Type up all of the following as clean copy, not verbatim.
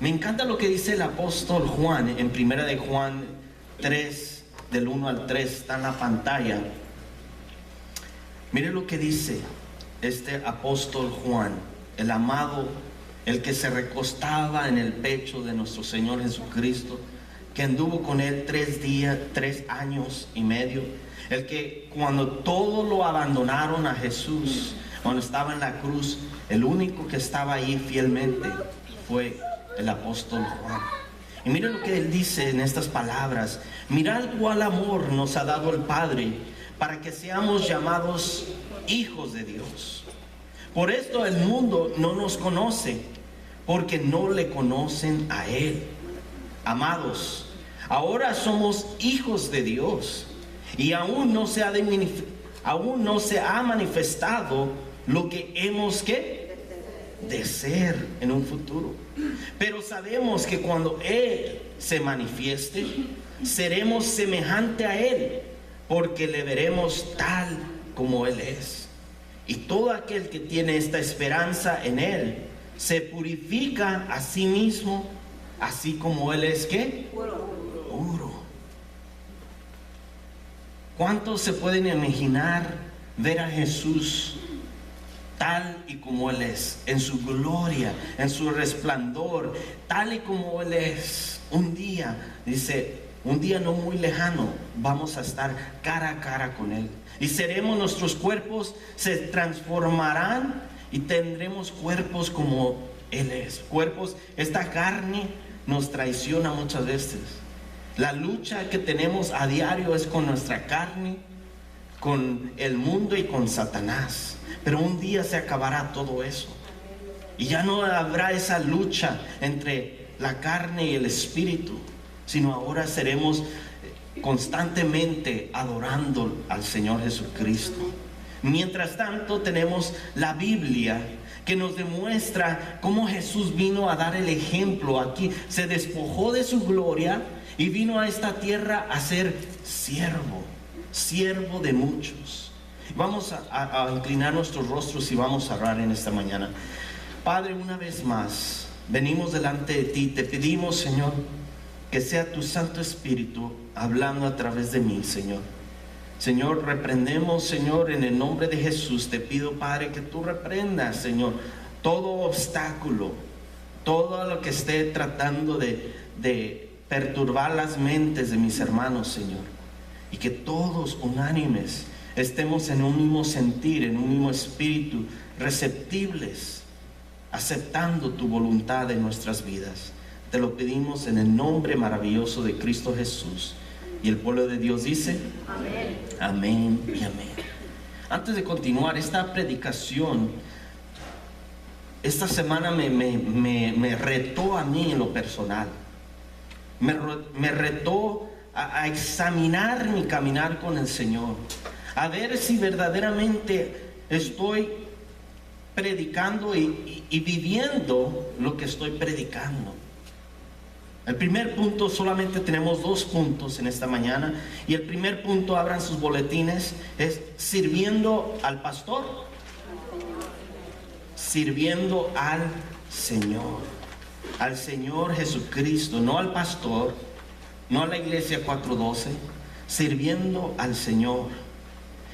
Me encanta lo que dice el apóstol Juan en Primera de Juan 3, del 1 al 3, está en la pantalla. Mire lo que dice este apóstol Juan, el amado, el que se recostaba en el pecho de nuestro Señor Jesucristo, que anduvo con él 3 años y medio, el que cuando todos lo abandonaron a Jesús, cuando estaba en la cruz, el único que estaba ahí fielmente fue el apóstol Juan. Y mire lo que él dice en estas palabras: mirad cuál amor nos ha dado el Padre para que seamos llamados hijos de Dios. Por esto el mundo no nos conoce, porque no le conocen a Él. Amados, ahora somos hijos de Dios, y aún no se ha manifestado lo que hemos de ser en un futuro. Pero sabemos que cuando Él se manifieste, seremos semejante a Él, porque le veremos tal como Él es. Y todo aquel que tiene esta esperanza en Él se purifica a sí mismo, así como Él es puro. ¿Cuántos se pueden imaginar ver a Jesús tal y como Él es, en su gloria, en su resplandor, tal y como Él es? Un día, dice, un día no muy lejano, vamos a estar cara a cara con Él. Y nuestros cuerpos se transformarán y tendremos cuerpos como Él es. Esta carne nos traiciona muchas veces. La lucha que tenemos a diario es con nuestra carne, con el mundo y con Satanás. Pero un día se acabará todo eso. Y ya no habrá esa lucha entre la carne y el espíritu, sino ahora seremos constantemente adorando al Señor Jesucristo. Mientras tanto, tenemos la Biblia que nos demuestra cómo Jesús vino a dar el ejemplo aquí. Se despojó de su gloria y vino a esta tierra a ser siervo de muchos. Vamos a inclinar nuestros rostros y vamos a orar en esta mañana. Padre, una vez más venimos delante de ti. Te pedimos, Señor, que sea tu Santo Espíritu hablando a través de mí, Señor. Señor, reprendemos, Señor, en el nombre de Jesús. Te pido, Padre, que tú reprendas, Señor, todo obstáculo, todo lo que esté tratando de perturbar las mentes de mis hermanos, Señor. Y que todos unánimes estemos en un mismo sentir, en un mismo espíritu, receptibles, aceptando tu voluntad en nuestras vidas. Te lo pedimos en el nombre maravilloso de Cristo Jesús. Y el pueblo de Dios dice: amén, amén y amén. Antes de continuar esta predicación, esta semana me retó a mí en lo personal. Me retó a examinar mi caminar con el Señor, a ver si verdaderamente estoy predicando y viviendo lo que estoy predicando. El primer punto, solamente tenemos 2 puntos en esta mañana, y el primer punto, abran sus boletines, es sirviendo al pastor, sirviendo al Señor Jesucristo, no al pastor, no a la iglesia 412, sirviendo al Señor.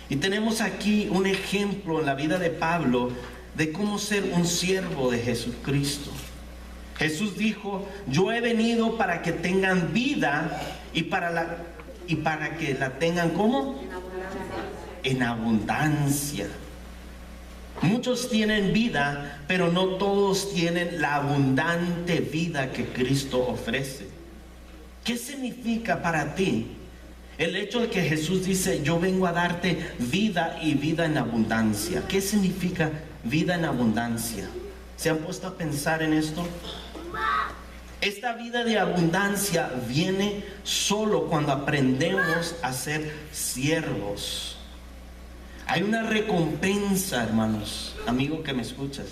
Y tenemos aquí un ejemplo en la vida de Pablo de cómo ser un siervo de Jesucristo. Jesús dijo: yo he venido para que tengan vida y para que la tengan ¿cómo? En abundancia. Muchos tienen vida, pero no todos tienen la abundante vida que Cristo ofrece. ¿Qué significa para ti el hecho de que Jesús dice: yo vengo a darte vida y vida en abundancia? ¿Qué significa vida en abundancia? ¿Se han puesto a pensar en esto? Esta vida de abundancia viene solo cuando aprendemos a ser siervos. Hay una recompensa, hermanos, amigo que me escuchas.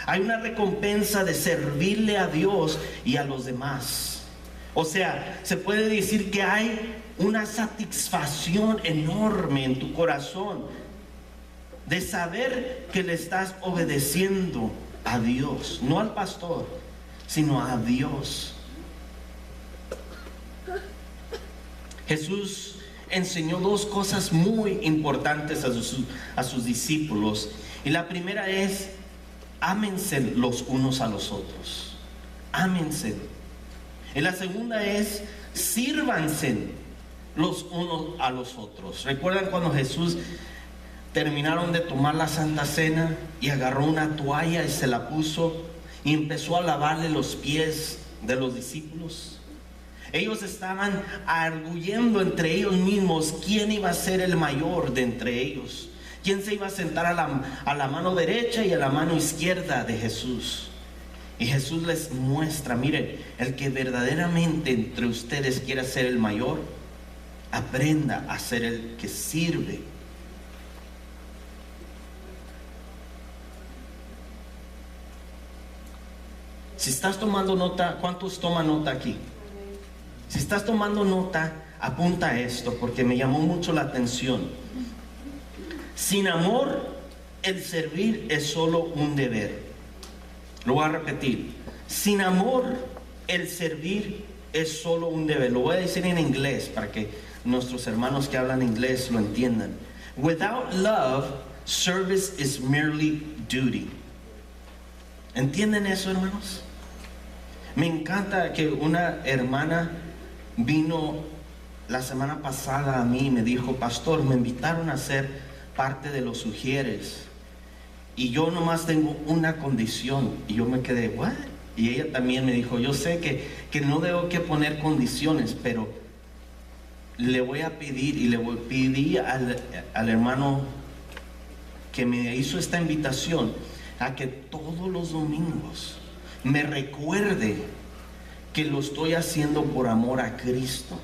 Hay una recompensa de servirle a Dios y a los demás. O sea, se puede decir que hay una satisfacción enorme en tu corazón de saber que le estás obedeciendo a Dios, no al pastor, sino a Dios. Jesús enseñó dos cosas muy importantes a sus discípulos. Y la primera es: ámense los unos a los otros. Ámense. Y la segunda es: sírvanse los unos a los otros. ¿Recuerdan cuando Jesús terminaron de tomar la Santa Cena y agarró una toalla y se la puso y empezó a lavarle los pies de los discípulos? Ellos estaban arguyendo entre ellos mismos quién iba a ser el mayor de entre ellos, quién se iba a sentar a la mano derecha y a la mano izquierda de Jesús. Y Jesús les muestra: miren, el que verdaderamente entre ustedes quiera ser el mayor, aprenda a ser el que sirve. Si estás tomando nota, ¿cuántos toman nota aquí? Si estás tomando nota, apunta esto porque me llamó mucho la atención. Sin amor, el servir es solo un deber. Lo voy a repetir. Sin amor, el servir es solo un deber. Lo voy a decir en inglés para que nuestros hermanos que hablan inglés lo entiendan. Without love, service is merely duty. ¿Entienden eso, hermanos? Me encanta que una hermana vino la semana pasada a mí y me dijo: pastor, me invitaron a ser parte de los Ujieres y yo nomás tengo una condición. Y yo me quedé, ¿what? Y ella también me dijo: yo sé que no debo que poner condiciones, pero le voy a pedir, y pedí al hermano que me hizo esta invitación a que todos los domingos me recuerde que lo estoy haciendo por amor a Cristo,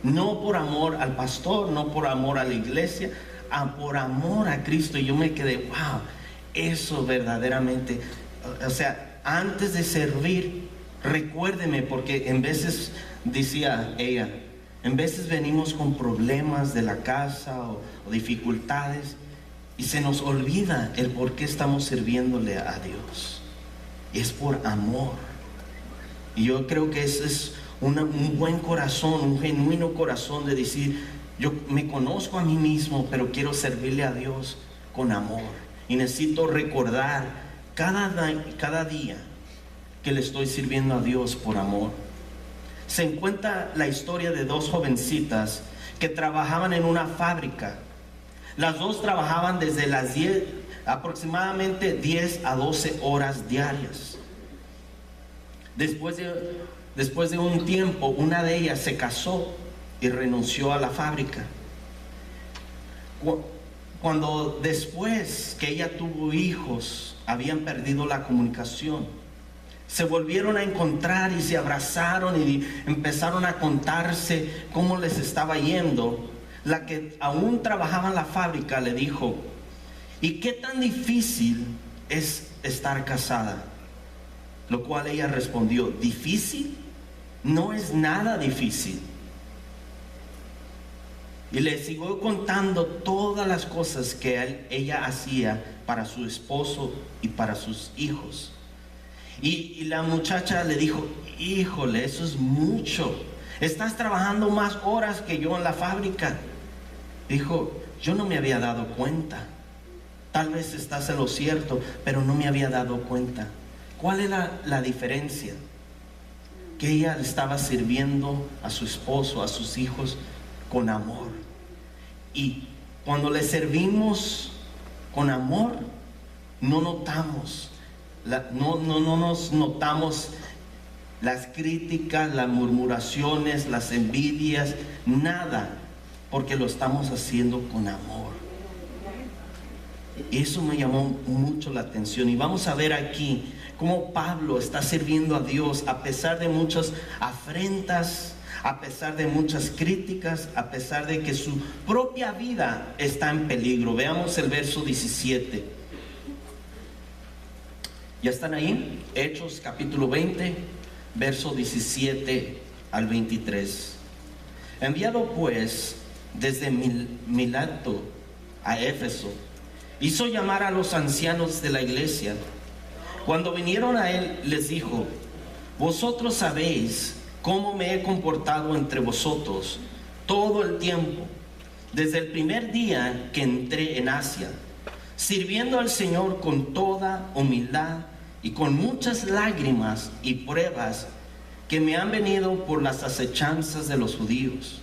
no por amor al pastor, no por amor a la iglesia, por amor a Cristo. Y yo me quedé, wow, eso verdaderamente, o sea, antes de servir, recuérdeme, porque en veces, decía ella, en veces venimos con problemas de la casa o dificultades y se nos olvida el por qué estamos sirviéndole a Dios. Y es por amor. Y yo creo que ese es un buen corazón, un genuino corazón de decir: yo me conozco a mí mismo, pero quiero servirle a Dios con amor. Y necesito recordar cada día que le estoy sirviendo a Dios por amor. Se encuentra la historia de dos jovencitas que trabajaban en una fábrica. Las dos trabajaban desde las aproximadamente 10 a 12 horas diarias. Después de un tiempo, una de ellas se casó y renunció a la fábrica. Cuando después que ella tuvo hijos, habían perdido la comunicación. Se volvieron a encontrar y se abrazaron y empezaron a contarse cómo les estaba yendo. La que aún trabajaba en la fábrica le dijo: ¿y qué tan difícil es estar casada? Lo cual ella respondió: ¿difícil? No es nada difícil. Y le siguió contando todas las cosas que ella hacía para su esposo y para sus hijos. Y la muchacha le dijo: híjole, eso es mucho. Estás trabajando más horas que yo en la fábrica. Dijo: yo no me había dado cuenta. Tal vez estás en lo cierto, pero no me había dado cuenta. ¿Cuál era la diferencia? Que ella estaba sirviendo a su esposo, a sus hijos, con amor. Y cuando le servimos con amor, no notamos, no nos notamos las críticas, las murmuraciones, las envidias, nada, porque lo estamos haciendo con amor. Eso me llamó mucho la atención. Y vamos a ver aquí cómo Pablo está sirviendo a Dios a pesar de muchas afrentas, a pesar de muchas críticas, a pesar de que su propia vida está en peligro. Veamos el verso 17. ¿Ya están ahí? Hechos capítulo 20, verso 17 al 23. Enviado pues desde Mileto a Éfeso, hizo llamar a los ancianos de la iglesia. Cuando vinieron a él, les dijo: vosotros sabéis cómo me he comportado entre vosotros todo el tiempo, desde el primer día que entré en Asia, sirviendo al Señor con toda humildad y con muchas lágrimas y pruebas que me han venido por las acechanzas de los judíos,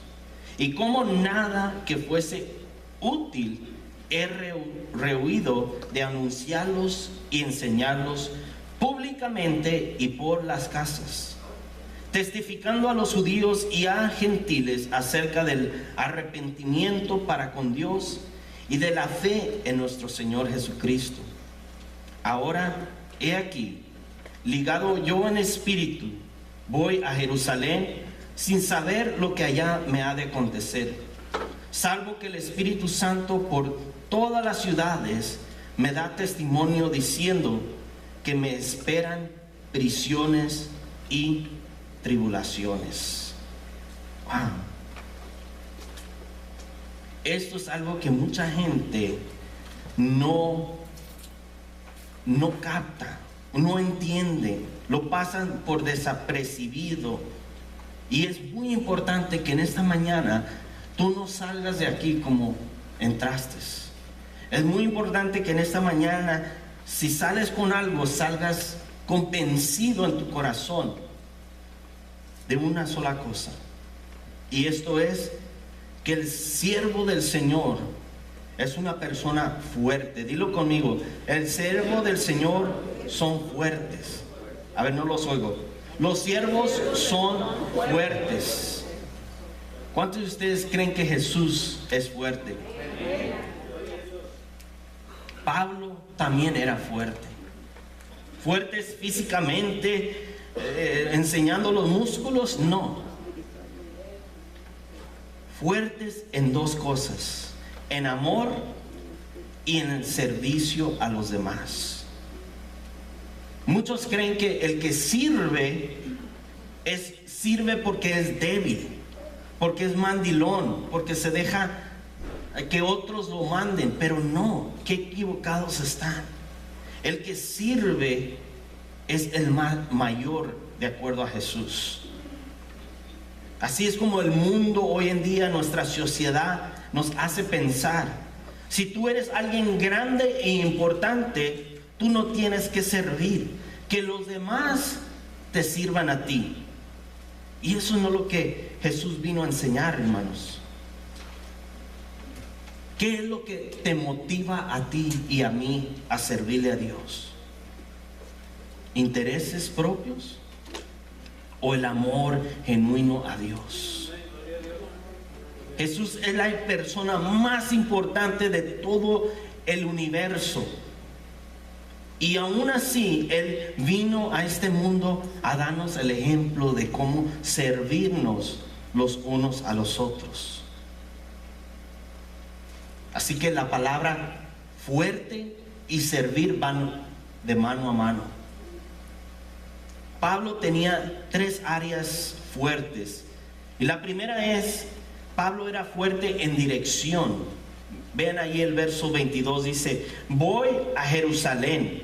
y como nada que fuese útil he rehuido de anunciarlos y enseñarlos públicamente y por las casas, testificando a los judíos y a gentiles acerca del arrepentimiento para con Dios y de la fe en nuestro Señor Jesucristo. Ahora, he aquí, ligado yo en espíritu, voy a Jerusalén sin saber lo que allá me ha de acontecer, salvo que el Espíritu Santo por todas las ciudades me da testimonio diciendo que me esperan prisiones y tribulaciones. Wow. Esto es algo que mucha gente no capta, no entiende, lo pasan por desapercibido. Y es muy importante que en esta mañana tú no salgas de aquí como entraste. Es muy importante que en esta mañana, si sales con algo, salgas convencido en tu corazón de una sola cosa. Y esto es que el siervo del Señor es una persona fuerte. Dilo conmigo, el siervo del Señor son fuertes. A ver, no los oigo. Los siervos son fuertes. ¿Cuántos de ustedes creen que Jesús es fuerte? Pablo también era fuerte. Fuertes físicamente, enseñando los músculos, no. Fuertes en dos cosas: en amor y en el servicio a los demás. Muchos creen que el que sirve porque es débil, porque es mandilón, porque se deja que otros lo manden, pero no, qué equivocados están. El que sirve es el mayor de acuerdo a Jesús. Así es como el mundo hoy en día, nuestra sociedad nos hace pensar. Si tú eres alguien grande e importante, tú no tienes que servir, que los demás te sirvan a ti. Y eso no es lo que Jesús vino a enseñar, hermanos. ¿Qué es lo que te motiva a ti y a mí a servirle a Dios? ¿Intereses propios o el amor genuino a Dios? Jesús es la persona más importante de todo el universo. Y aún así, Él vino a este mundo a darnos el ejemplo de cómo servirnos los unos a los otros. Así que la palabra fuerte y servir van de mano a mano. Pablo tenía tres áreas fuertes. Y la primera es, Pablo era fuerte en dirección. Vean ahí el verso 22, dice, voy a Jerusalén.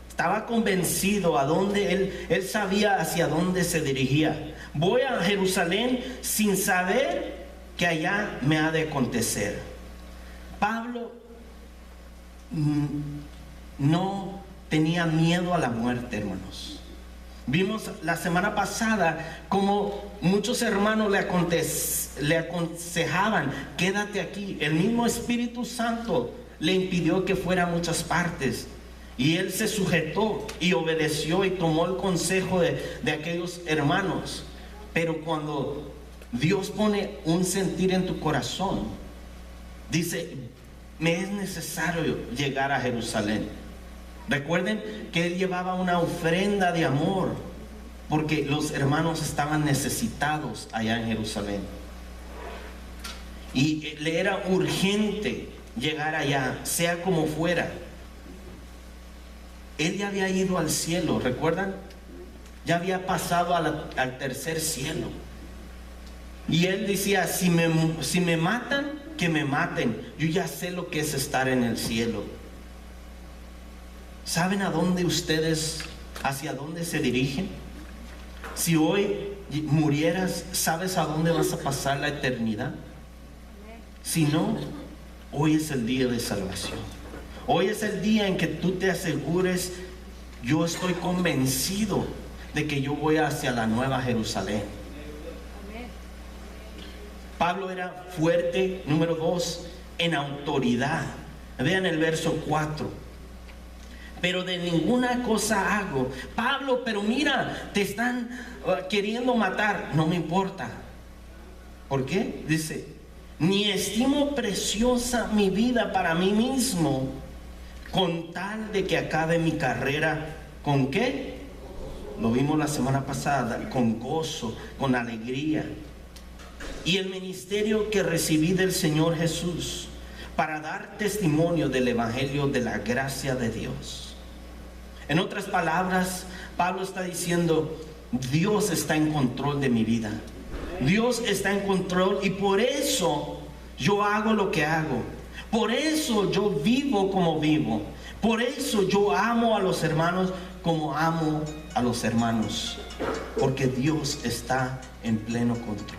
Estaba convencido a dónde él sabía hacia dónde se dirigía. Voy a Jerusalén sin saber que allá me ha de acontecer. Pablo no tenía miedo a la muerte, hermanos. Vimos la semana pasada como muchos hermanos le aconsejaban, quédate aquí. El mismo Espíritu Santo le impidió que fuera a muchas partes. Y él se sujetó y obedeció y tomó el consejo de aquellos hermanos. Pero cuando Dios pone un sentir en tu corazón, dice, me es necesario llegar a Jerusalén. Recuerden que él llevaba una ofrenda de amor porque los hermanos estaban necesitados allá en Jerusalén. Y le era urgente llegar allá, sea como fuera. Él ya había ido al cielo, ¿recuerdan? Ya había pasado al tercer cielo. Y él decía, si me matan, que me maten. Yo ya sé lo que es estar en el cielo. ¿Saben hacia dónde se dirigen? Si hoy murieras, ¿sabes a dónde vas a pasar la eternidad? Si no, hoy es el día de salvación. Hoy es el día en que tú te asegures: yo estoy convencido de que yo voy hacia la nueva Jerusalén. Pablo era fuerte, número 2, en autoridad. Vean el verso 4. Pero de ninguna cosa hago. Pablo, pero mira, te están queriendo matar. No me importa. ¿Por qué? Dice: ni estimo preciosa mi vida para mí mismo, con tal de que acabe mi carrera. ¿Con qué? Lo vimos la semana pasada. Con gozo, con alegría. Y el ministerio que recibí del Señor Jesús, para dar testimonio del evangelio de la gracia de Dios. En otras palabras, Pablo está diciendo: Dios está en control de mi vida. Dios está en control, y por eso yo hago lo que hago. Por eso yo vivo como vivo. Por eso yo amo a los hermanos como amo a los hermanos. Porque Dios está en pleno control.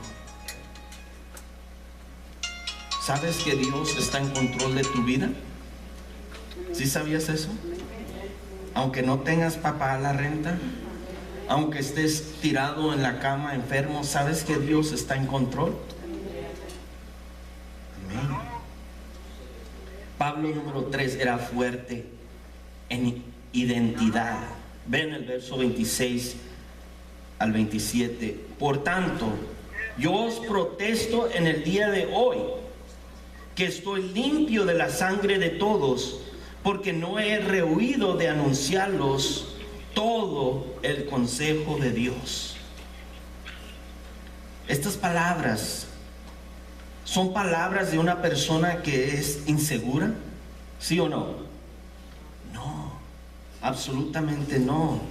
¿Sabes que Dios está en control de tu vida? ¿Sí sabías eso? Aunque no tengas para pagar la renta, aunque estés tirado en la cama enfermo, ¿sabes que Dios está en control? Amén. Pablo, número 3, era fuerte en identidad. Ven el verso 26 al 27. Por tanto, yo os protesto en el día de hoy que estoy limpio de la sangre de todos, porque no he rehuido de anunciarlos todo el consejo de Dios. Estas palabras son palabras de una persona que es insegura, ¿sí o no? No, absolutamente no.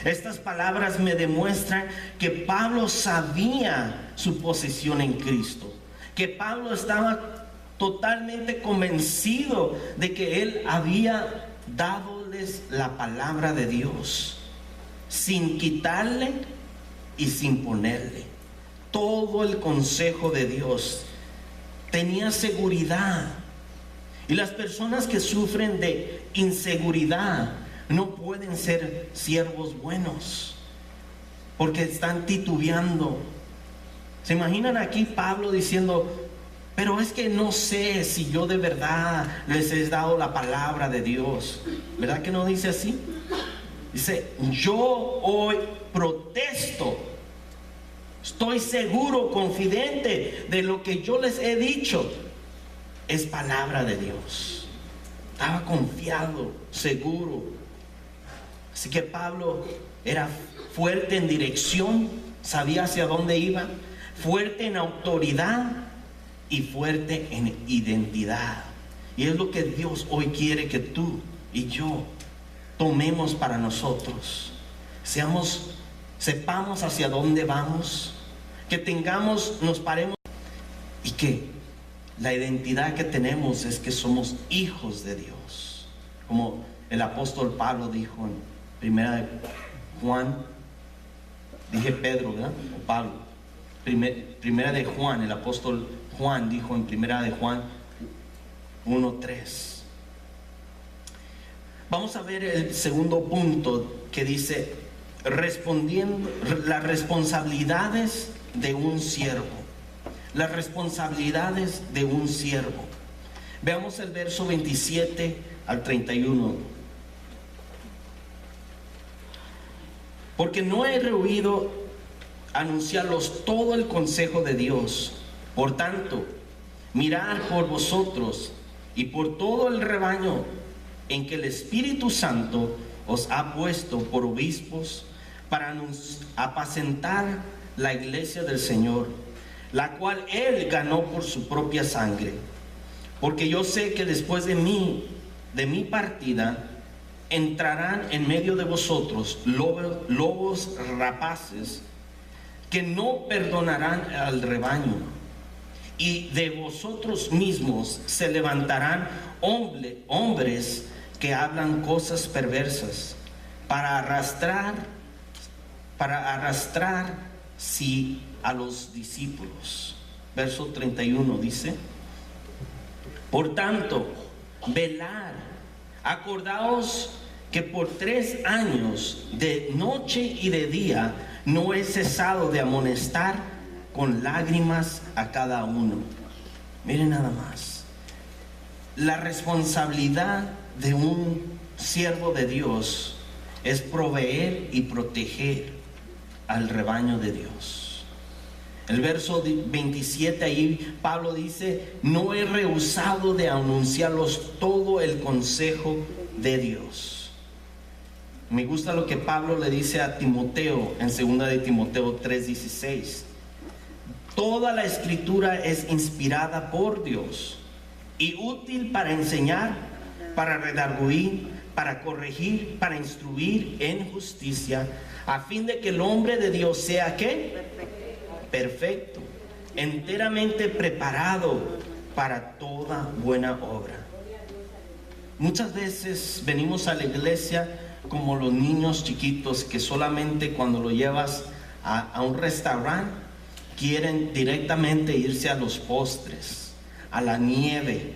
Estas palabras me demuestran que Pablo sabía su posición en Cristo, que Pablo estaba totalmente convencido de que él había dadoles la palabra de Dios, sin quitarle y sin ponerle. Todo el consejo de Dios. Tenía seguridad. Y las personas que sufren de inseguridad no pueden ser siervos buenos, porque están titubeando. ¿Se imaginan aquí Pablo diciendo: pero es que no sé si yo de verdad les he dado la palabra de Dios? ¿Verdad que no dice así? Dice: yo hoy protesto. Estoy seguro, confidente de lo que yo les he dicho. Es palabra de Dios. Estaba confiado, seguro. Así que Pablo era fuerte en dirección, sabía hacia dónde iba, fuerte en autoridad y fuerte en identidad. Y es lo que Dios hoy quiere que tú y yo tomemos para nosotros. Sepamos hacia dónde vamos, que nos paremos, y que la identidad que tenemos es que somos hijos de Dios. Como el apóstol Pablo dijo en primera de Juan, dije Pedro, ¿verdad? O Pablo. Primera de Juan, el apóstol Juan dijo en primera de Juan 1:3. Vamos a ver el segundo punto que dice: respondiendo las responsabilidades de un siervo. Las responsabilidades de un siervo. Veamos el verso 27 al 31. Porque no he rehuido anunciarlos todo el consejo de Dios. Por tanto, mirad por vosotros y por todo el rebaño en que el Espíritu Santo os ha puesto por obispos, para apacentar la iglesia del Señor, la cual Él ganó por su propia sangre. Porque yo sé que después de mi partida, entrarán en medio de vosotros lobos rapaces, que no perdonarán al rebaño. Y de vosotros mismos se levantarán hombres que hablan cosas perversas, para arrastrar para arrastrar sí a los discípulos. Verso 31 dice: por tanto, velad, acordaos que por 3 años, de noche y de día, no he cesado de amonestar con lágrimas a cada uno. Miren nada más, la responsabilidad de un siervo de Dios es proveer y proteger al rebaño de Dios. El verso 27 ahí Pablo dice: no he rehusado de anunciarlos todo el consejo de Dios. Me gusta lo que Pablo le dice a Timoteo en 2 de Timoteo 3:16. Toda la escritura es inspirada por Dios y útil para enseñar, para redarguir, para corregir, para instruir en justicia, a fin de que el hombre de Dios sea ¿qué? Perfecto, enteramente preparado para toda buena obra. Muchas veces venimos a la iglesia como los niños chiquitos que solamente cuando lo llevas a un restaurante quieren directamente irse a los postres, a la nieve.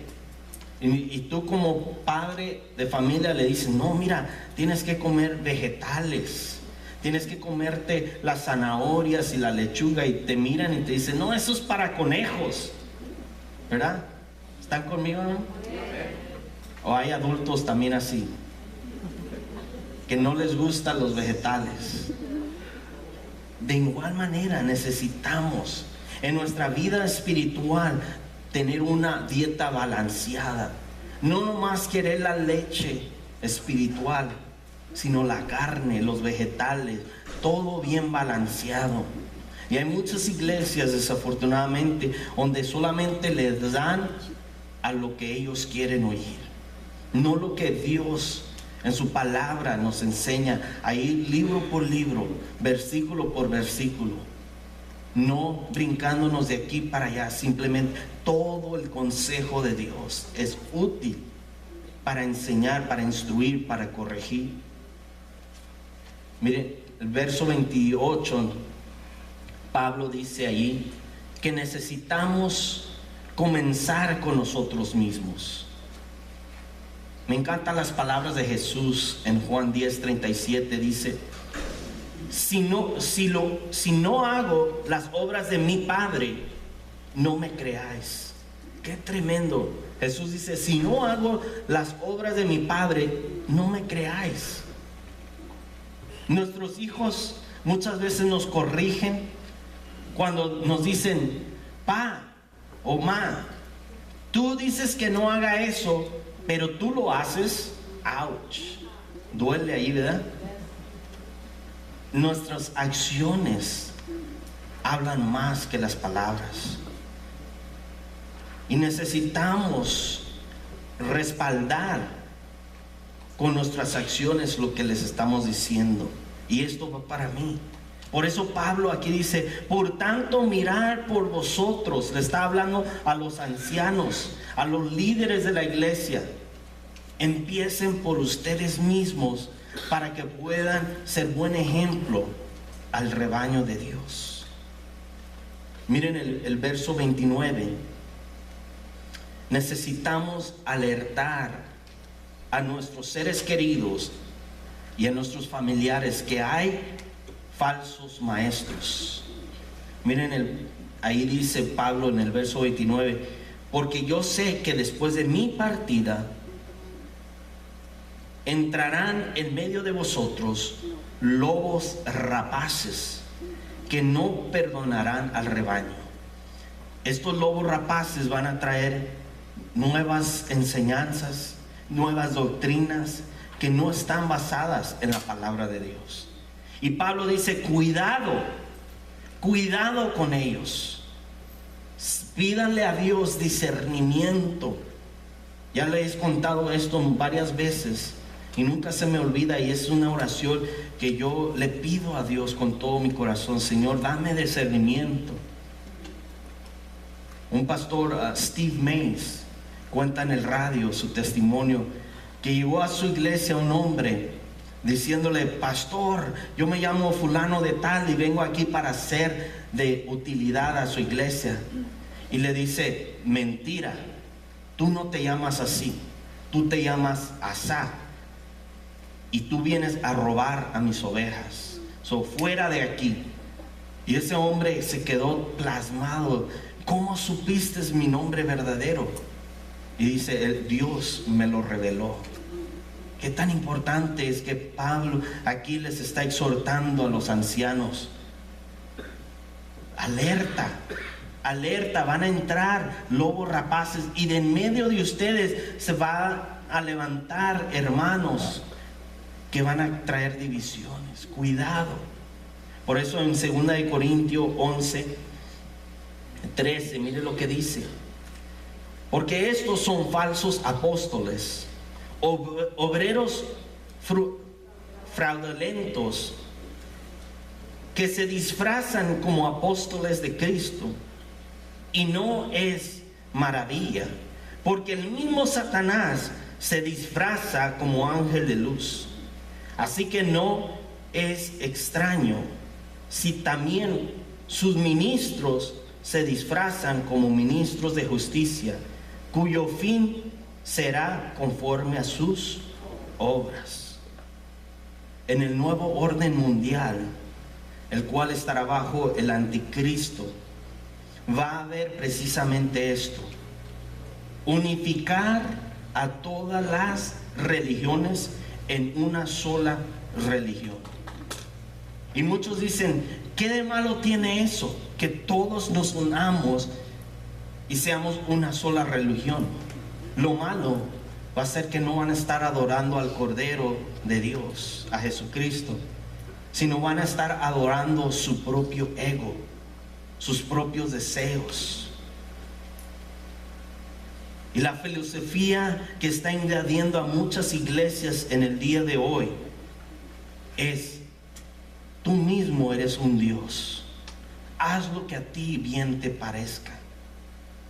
Y tú como padre de familia le dices: no, mira, tienes que comer vegetales, tienes que comerte las zanahorias y la lechuga, y te miran y te dicen: no, eso es para conejos, ¿verdad? ¿Están conmigo, no? O hay adultos también así, que no les gustan los vegetales. De igual manera necesitamos en nuestra vida espiritual tener una dieta balanceada. No nomás querer la leche espiritual, sino la carne, los vegetales, todo bien balanceado. Y hay muchas iglesias, desafortunadamente, donde solamente les dan a lo que ellos quieren oír, no lo que Dios en su palabra nos enseña, ahí libro por libro, versículo por versículo, no brincándonos de aquí para allá. Simplemente todo el consejo de Dios es útil para enseñar, para instruir, para corregir. Miren, el verso 28, Pablo dice ahí que necesitamos comenzar con nosotros mismos. Me encantan las palabras de Jesús en Juan 10:37. Dice: si no hago las obras de mi Padre, no me creáis. Qué tremendo. Jesús dice: si no hago las obras de mi Padre, no me creáis. Nuestros hijos muchas veces nos corrigen cuando nos dicen: pa o ma, tú dices que no haga eso, pero tú lo haces. Ouch, duele ahí, ¿verdad? Nuestras acciones hablan más que las palabras, y necesitamos respaldar con nuestras acciones lo que les estamos diciendo. Y esto va para mí. Por eso Pablo aquí dice: por tanto, mirad por vosotros. Le está hablando a los ancianos, a los líderes de la iglesia. Empiecen por ustedes mismos para que puedan ser buen ejemplo al rebaño de Dios. Miren el verso 29. Necesitamos alertar a nuestros seres queridos y a nuestros familiares que hay falsos maestros. Miren, ahí dice Pablo en el verso 29: porque yo sé que después de mi partida entrarán en medio de vosotros lobos rapaces que no perdonarán al rebaño. Estos lobos rapaces van a traer nuevas enseñanzas, nuevas doctrinas que no están basadas en la palabra de Dios. Y Pablo dice: cuidado con ellos. Pídanle a Dios discernimiento. Ya les he contado esto varias veces y nunca se me olvida, y es una oración que yo le pido a Dios con todo mi corazón: Señor, dame discernimiento. Un pastor, Steve Mays, cuenta en el radio su testimonio, que llegó a su iglesia un hombre diciéndole: pastor, yo me llamo fulano de tal y vengo aquí para ser de utilidad a su iglesia. Y le dice: mentira, tú no te llamas así, tú te llamas Asá, y tú vienes a robar a mis ovejas. Fuera de aquí. Y ese hombre se quedó plasmado: ¿cómo supiste mi nombre verdadero? Y dice: Dios me lo reveló. Qué tan importante es que Pablo aquí les está exhortando a los ancianos. Alerta, alerta, van a entrar lobos rapaces y de en medio de ustedes se va a levantar hermanos que van a traer divisiones. Cuidado. Por eso en 2 Corintios 11:13, mire lo que dice: porque estos son falsos apóstoles, obreros fraudulentos, que se disfrazan como apóstoles de Cristo. Y no es maravilla, porque el mismo Satanás se disfraza como ángel de luz. Así que no es extraño si también sus ministros se disfrazan como ministros de justicia, cuyo fin será conforme a sus obras. En el nuevo orden mundial, el cual estará bajo el anticristo, va a haber precisamente esto: unificar a todas las religiones en una sola religión. Y muchos dicen: ¿qué de malo tiene eso? Que todos nos unamos y seamos una sola religión. Lo malo va a ser que no van a estar adorando al Cordero de Dios, a Jesucristo, sino van a estar adorando su propio ego, sus propios deseos. Y la filosofía que está invadiendo a muchas iglesias en el día de hoy es: tú mismo eres un Dios, haz lo que a ti bien te parezca.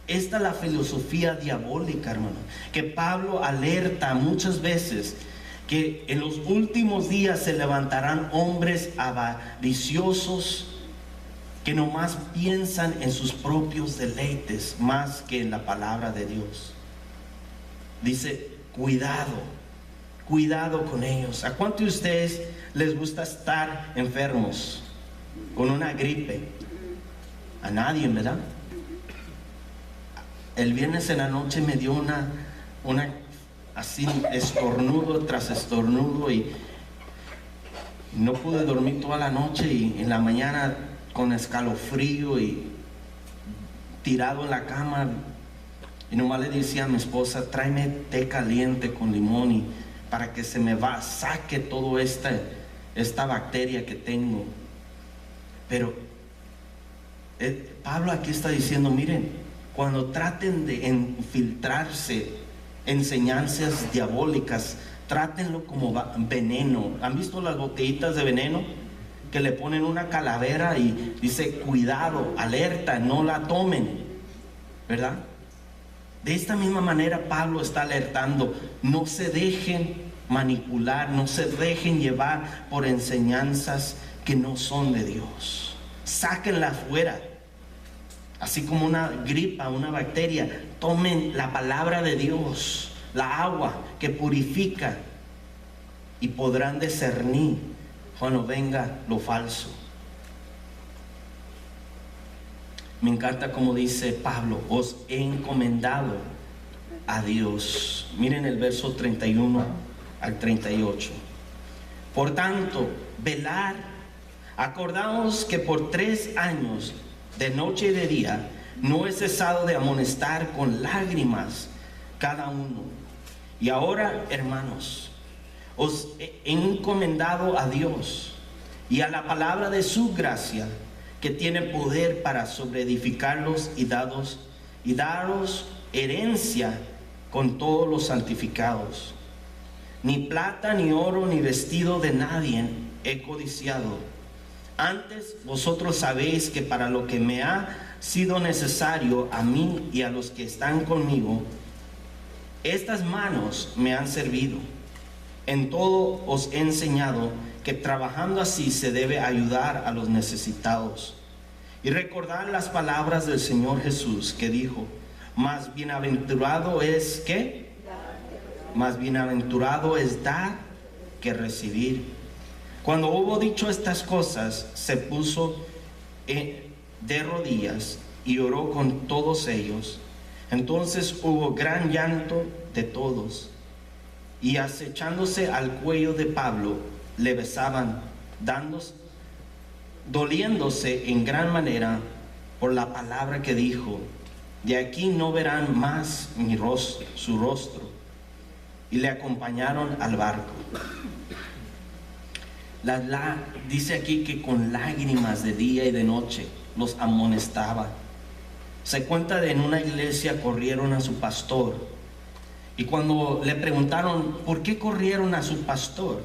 Esta es la filosofía diabólica, hermano, que Pablo alerta muchas veces, que en los últimos días se levantarán hombres avariciosos que nomás piensan en sus propios deleites más que en la palabra de Dios. Dice: cuidado, cuidado con ellos. ¿A cuántos de ustedes les gusta estar enfermos con una gripe? A nadie, ¿verdad? El viernes en la noche me dio una así, estornudo tras estornudo, y no pude dormir toda la noche, y en la mañana con escalofrío y tirado en la cama, y nomás le decía a mi esposa: tráeme té caliente con limón y para que se me saque toda esta bacteria que tengo. Pero Pablo aquí está diciendo: miren, cuando traten de infiltrarse enseñanzas diabólicas, trátenlo como veneno. ¿Han visto las botellitas de veneno que le ponen una calavera y dice: cuidado, alerta, no la tomen? ¿Verdad? De esta misma manera Pablo está alertando: no se dejen manipular, no se dejen llevar por enseñanzas que no son de Dios. Sáquenla fuera. Así como una gripa, una bacteria, tomen la palabra de Dios, la agua que purifica, y podrán discernir cuando venga lo falso. Me encanta como dice Pablo: os he encomendado a Dios. Miren el verso 31 al 38. Por tanto, velad, acordaos que por 3 años, de noche y de día, no he cesado de amonestar con lágrimas cada uno. Y ahora, hermanos, os he encomendado a Dios y a la palabra de su gracia, que tiene poder para sobreedificarlos y daros herencia con todos los santificados. Ni plata, ni oro, ni vestido de nadie he codiciado. Antes vosotros sabéis que para lo que me ha sido necesario a mí y a los que están conmigo, estas manos me han servido. En todo os he enseñado que trabajando así se debe ayudar a los necesitados. Y recordar las palabras del Señor Jesús, que dijo: más bienaventurado es ¿qué? Más bienaventurado es dar que recibir. Cuando hubo dicho estas cosas, se puso de rodillas y oró con todos ellos. Entonces hubo gran llanto de todos, y acechándose al cuello de Pablo, le besaban, doliéndose en gran manera por la palabra que dijo: de aquí no verán más su rostro. Y le acompañaron al barco. Dice aquí que con lágrimas de día y de noche los amonestaba. Se cuenta de en una iglesia corrieron a su pastor, y cuando le preguntaron por qué corrieron a su pastor,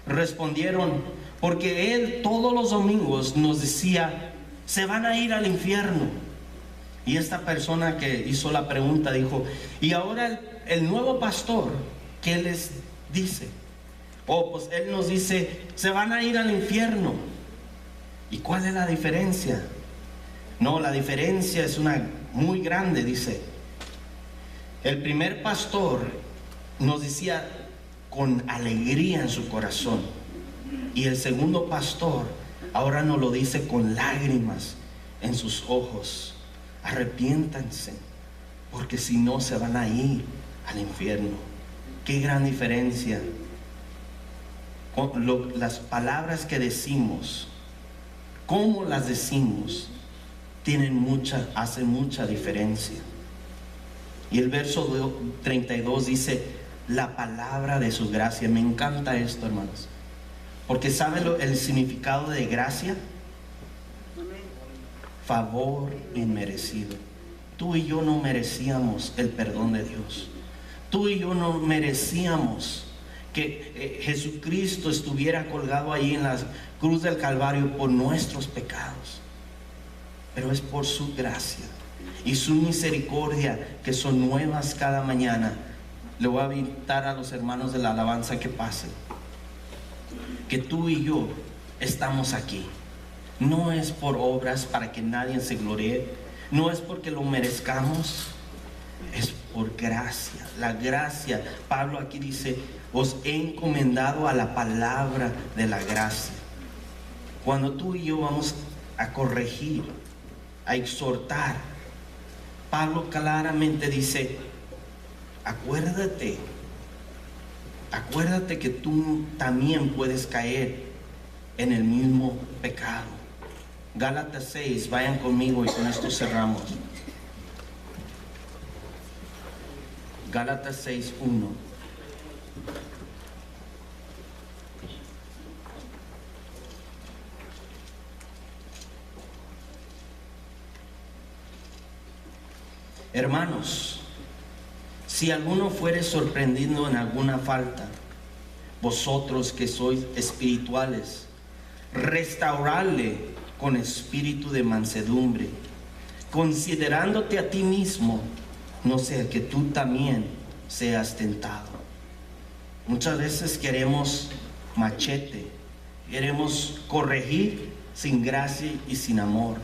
respondieron: porque él todos los domingos nos decía: se van a ir al infierno. Y esta persona que hizo la pregunta dijo: y ahora el nuevo pastor, ¿qué les dice? Oh, pues él nos dice: se van a ir al infierno. ¿Y cuál es la diferencia? No, la diferencia es una muy grande. Dice, el primer pastor nos decía con alegría en su corazón, y el segundo pastor ahora nos lo dice con lágrimas en sus ojos: arrepiéntanse, porque si no se van a ir al infierno. Qué gran diferencia. Las palabras que decimos, cómo las decimos, hacen mucha diferencia. Y el verso 32 dice: la palabra de su gracia. Me encanta esto, hermanos, porque ¿saben el significado de gracia? Favor inmerecido. Tú y yo no merecíamos el perdón de Dios. Tú y yo no merecíamos que Jesucristo estuviera colgado ahí en la cruz del Calvario por nuestros pecados. Pero es por su gracia y su misericordia, que son nuevas cada mañana. Le voy a invitar a los hermanos de la alabanza que pasen, que tú y yo estamos aquí. No es por obras para que nadie se gloríe, no es porque lo merezcamos, es por gracia. La gracia, Pablo aquí dice: os he encomendado a la palabra de la gracia. Cuando tú y yo vamos a corregir, a exhortar, Pablo claramente dice: acuérdate que tú también puedes caer en el mismo pecado. Gálatas 6, vayan conmigo y con esto cerramos. Gálatas 6:1. Hermanos, si alguno fuere sorprendido en alguna falta, vosotros que sois espirituales, restaurarle con espíritu de mansedumbre, considerándote a ti mismo, no sea que tú también seas tentado. Muchas veces queremos machete, queremos corregir sin gracia y sin amor.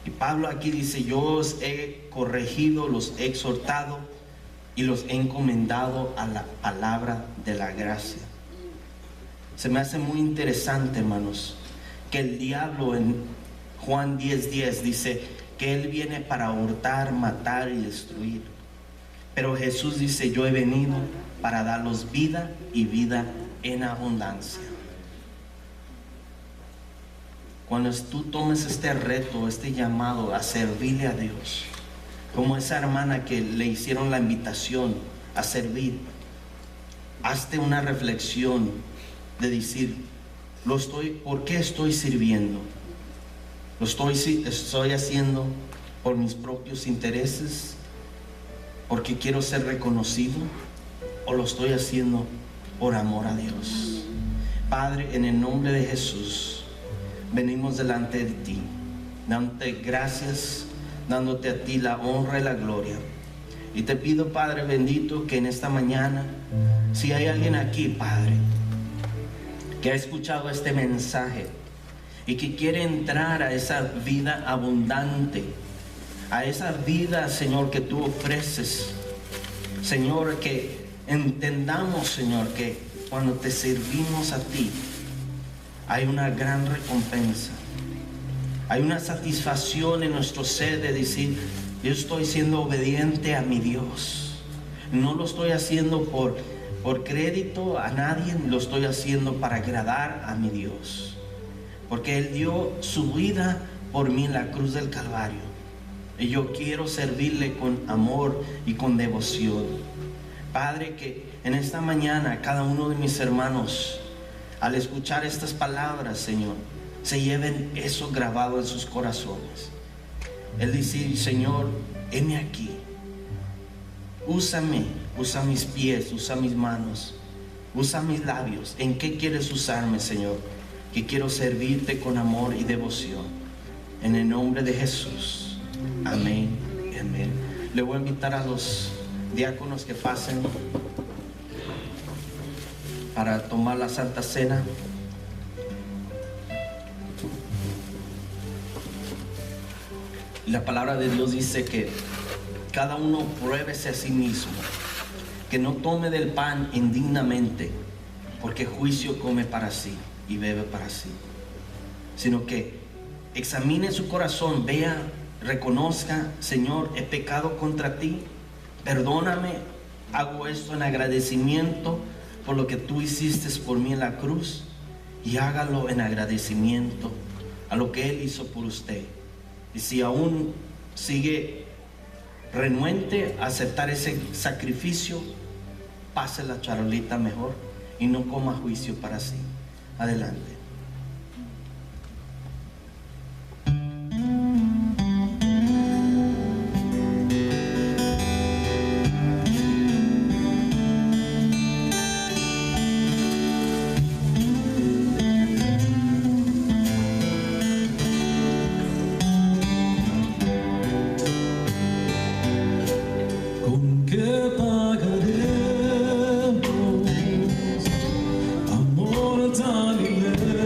Y Pablo aquí dice: yo os he corregido, los he exhortado y los he encomendado a la palabra de la gracia. Se me hace muy interesante, hermanos, que el diablo en Juan 10:10 dice que él viene para hurtar, matar y destruir. Pero Jesús dice: yo he venido para darlos vida y vida en abundancia. Cuando tú tomes este reto, este llamado a servirle a Dios, como esa hermana que le hicieron la invitación a servir, hazte una reflexión de decir: ¿por qué estoy sirviendo? ¿Lo estoy haciendo por mis propios intereses? ¿Porque quiero ser reconocido? ¿O lo estoy haciendo por amor a Dios? Padre, en el nombre de Jesús, venimos delante de ti, dándote gracias, dándote a ti la honra y la gloria. Y te pido, Padre bendito, que en esta mañana, si hay alguien aquí, Padre, que ha escuchado este mensaje y que quiere entrar a esa vida abundante, a esa vida, Señor, que tú ofreces, Señor, que entendamos, Señor, que cuando te servimos a ti, hay una gran recompensa. Hay una satisfacción en nuestro ser de decir, yo estoy siendo obediente a mi Dios. No lo estoy haciendo por crédito a nadie, lo estoy haciendo para agradar a mi Dios. Porque Él dio su vida por mí en la cruz del Calvario. Y yo quiero servirle con amor y con devoción. Padre, que en esta mañana cada uno de mis hermanos, al escuchar estas palabras, Señor, se lleven eso grabado en sus corazones. El decir, Señor, heme aquí. Úsame, usa mis pies, usa mis manos, usa mis labios. ¿En qué quieres usarme, Señor? Que quiero servirte con amor y devoción. En el nombre de Jesús. Amén. Amén. Le voy a invitar a los diáconos que pasen para tomar la Santa Cena. La palabra de Dios dice que cada uno pruébese a sí mismo, que no tome del pan indignamente, porque juicio come para sí y bebe para sí, sino que examine su corazón, vea, reconozca, Señor, he pecado contra ti, perdóname, hago esto en agradecimiento por lo que tú hiciste por mí en la cruz, y hágalo en agradecimiento a lo que Él hizo por usted. Y si aún sigue renuente a aceptar ese sacrificio, pase la charolita mejor y no coma juicio para sí. Adelante. Amor tan inmenso.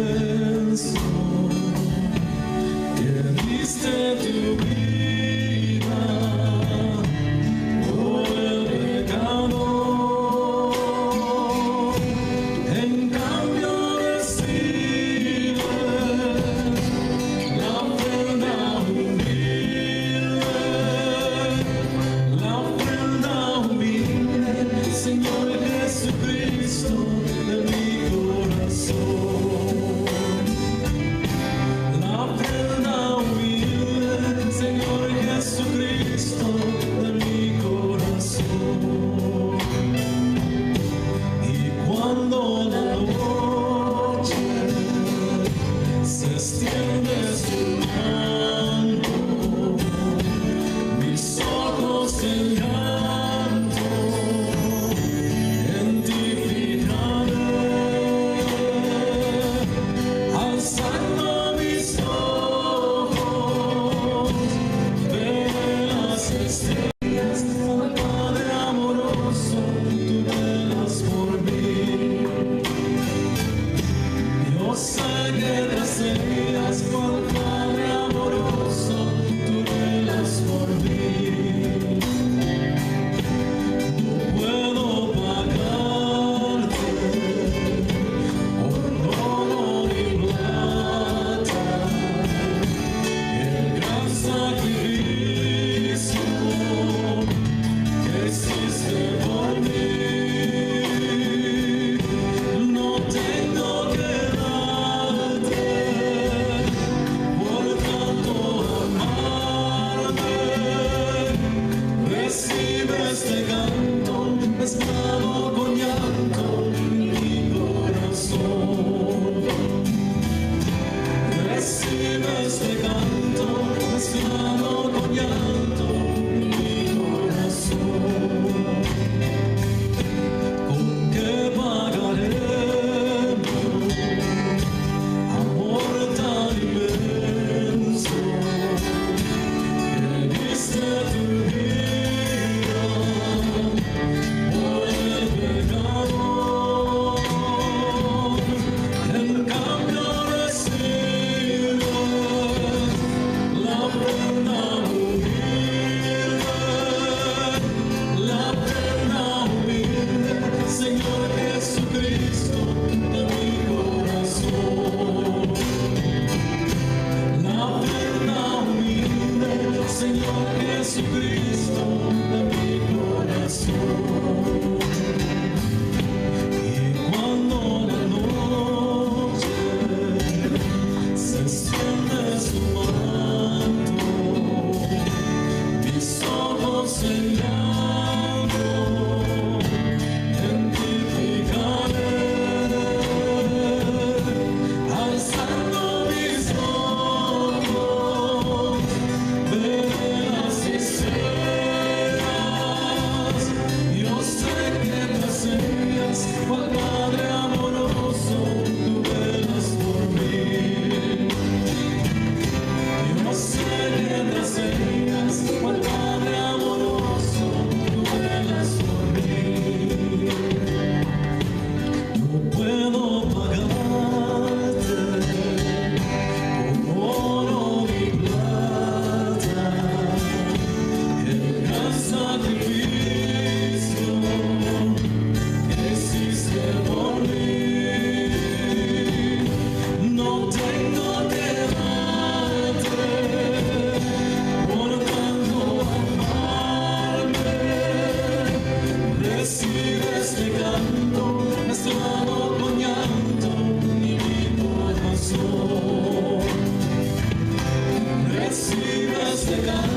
pecado.